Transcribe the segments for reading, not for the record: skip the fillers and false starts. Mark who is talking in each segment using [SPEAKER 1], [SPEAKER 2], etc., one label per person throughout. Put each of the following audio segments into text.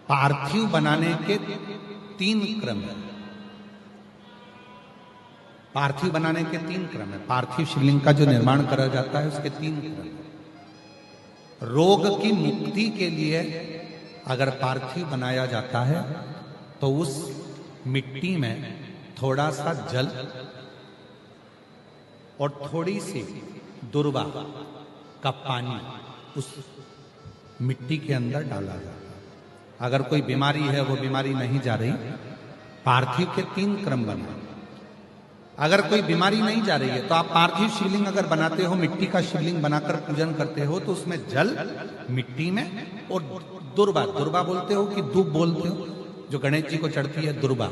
[SPEAKER 1] पार्थिव बनाने के 3 क्रम है। पार्थिव बनाने के 3 क्रम है। पार्थिव शिवलिंग का जो निर्माण करा जाता है उसके 3 क्रम है। रोग की मुक्ति के लिए अगर पार्थिव बनाया जाता है तो उस मिट्टी में थोड़ा सा जल और थोड़ी सी दुर्वा का पानी उस मिट्टी के अंदर डाला जाता है। अगर कोई बीमारी है, वो बीमारी नहीं जा रही, पार्थिव के 3 क्रम बना। अगर कोई बीमारी नहीं जा रही है तो आप पार्थिव शिवलिंग अगर बनाते हो, मिट्टी का शिवलिंग बनाकर पूजन करते हो, तो उसमें जल मिट्टी में और दुर्वा, दुर्वा बोलते हो कि दूब बोलते हो, जो गणेश जी को चढ़ती है दुर्वा,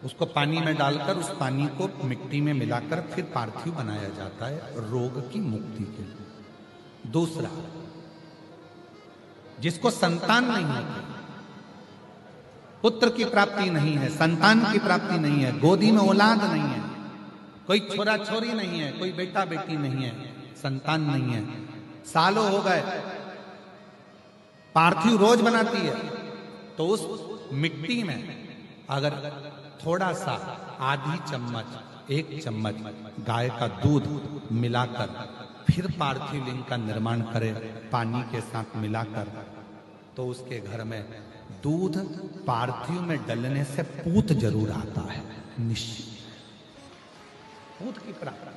[SPEAKER 1] उसको पानी में डालकर उस पानी को मिट्टी में मिलाकर फिर पार्थिव बनाया जाता है रोग की मुक्ति के लिए। दूसरा, जिसको संतान नहीं होती, पुत्र की प्राप्ति नहीं है, संतान की प्राप्ति नहीं है, गोदी में औलाद नहीं है, कोई छोरा छोरी नहीं है, कोई बेटा बेटी नहीं है, संतान नहीं है, सालों हो गए, पार्थिव रोज बनाती है, तो उस मिट्टी में अगर थोड़ा सा आधी चम्मच, 1 चम्मच गाय का दूध मिलाकर फिर पार्थिव लिंग का निर्माण करे पानी के साथ मिलाकर, तो उसके घर में दूध पार्थिव में डलने से पूत जरूर आता है, निश्चित पूत की प्राप्ति।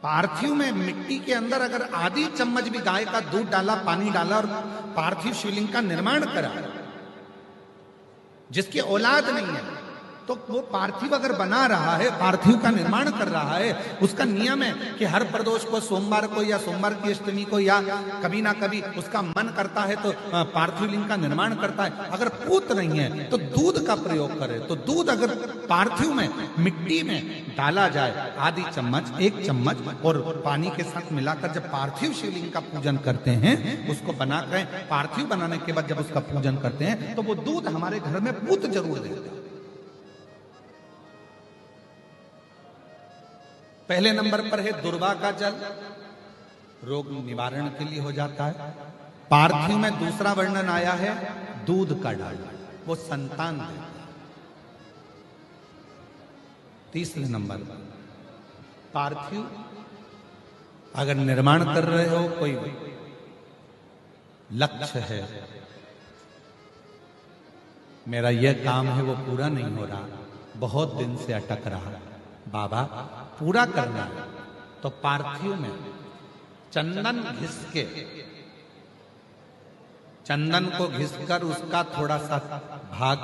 [SPEAKER 1] पार्थिव में मिट्टी के अंदर अगर आधी चम्मच भी गाय का दूध डाला, पानी डाला और पार्थिव शिवलिंग का निर्माण करा, जिसकी औलाद नहीं है, तो वो पार्थिव अगर बना रहा है, पार्थिव का निर्माण कर रहा है, उसका नियम है कि हर प्रदोष को, सोमवार को या सोमवार की अष्टमी को या कभी ना कभी उसका मन करता है तो पार्थिव लिंग का निर्माण करता है। अगर पूत नहीं है तो दूध का प्रयोग करे। तो दूध अगर पार्थिव में मिट्टी में डाला जाए, आधी चम्मच, 1 चम्मच और पानी के साथ मिलाकर जब पार्थिव शिवलिंग का पूजन करते हैं, उसको बनाकर पार्थिव बनाने के बाद जब उसका पूजन करते हैं, तो वो दूध हमारे घर में पूत जरूर देता है। पहले नंबर पर है दुर्वा का जल, रोग निवारण के लिए हो जाता है। पार्थिव में दूसरा वर्णन आया है दूध का डालना, वो संतान देता है। तीसरे नंबर पर पार्थिव अगर निर्माण कर रहे हो, कोई लक्ष्य है, मेरा यह काम है वो पूरा नहीं हो रहा, बहुत दिन से अटक रहा, बाबा पूरा करना है, तो पार्थिव में चंदन घिस के, चंदन को घिसकर उसका थोड़ा सा भाग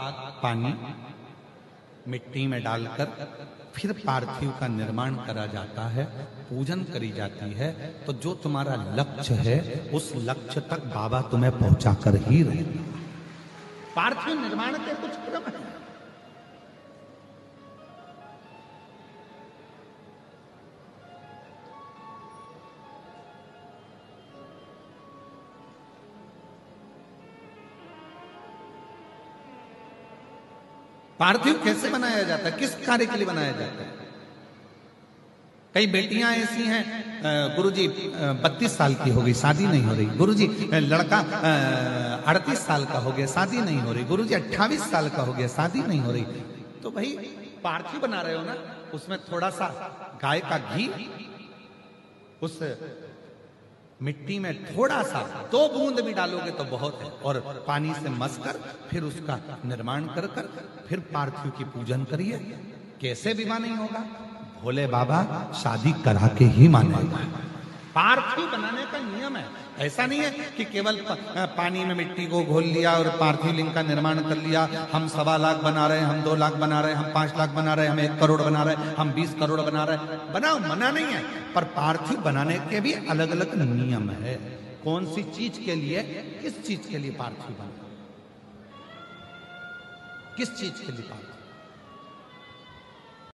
[SPEAKER 1] पानी मिट्टी में डालकर फिर पार्थिव का निर्माण करा जाता है, पूजन करी जाती है। तो जो तुम्हारा लक्ष्य है उस लक्ष्य तक बाबा तुम्हें पहुंचा कर ही रहेगा। पार्थिव निर्माण के कुछ क्रम है। पार्थिव कैसे बनाया जाता है, किस कार्य के लिए बनाया जाता है? कई बेटियां ऐसी हैं, गुरुजी 32 साल की हो गई, शादी नहीं हो रही। गुरुजी लड़का 38 साल का हो गया, शादी नहीं हो रही। गुरुजी 28 साल का हो गया, शादी नहीं हो रही। तो भाई पार्थिव बना रहे हो ना, उसमें थोड़ा सा गाय का घी उस मिट्टी में थोड़ा सा 2 बूंद भी डालोगे तो बहुत है, और पानी से मसकर फिर उसका निर्माण कर फिर पार्थिव की पूजन करिए। कैसे विवाह नहीं होगा? भोले बाबा शादी करा के ही मानेगा। पार्थिव बनाने का नियम है। ऐसा नहीं है कि केवल पानी में मिट्टी को घोल लिया और पार्थिव लिंग का निर्माण कर लिया। हम 1.25 लाख बना रहे हैं, हम 2 लाख बना रहे हैं, हम 5 लाख बना रहे हैं, हम 1 करोड़ बना रहे हैं, हम 20 करोड़ बना रहे हैं। बनाओ, मना नहीं है, पर पार्थिव बनाने के भी अलग अलग नियम है। कौन सी चीज के लिए, किस चीज के लिए पार्थिव बना, किस चीज के लिए पार्थिव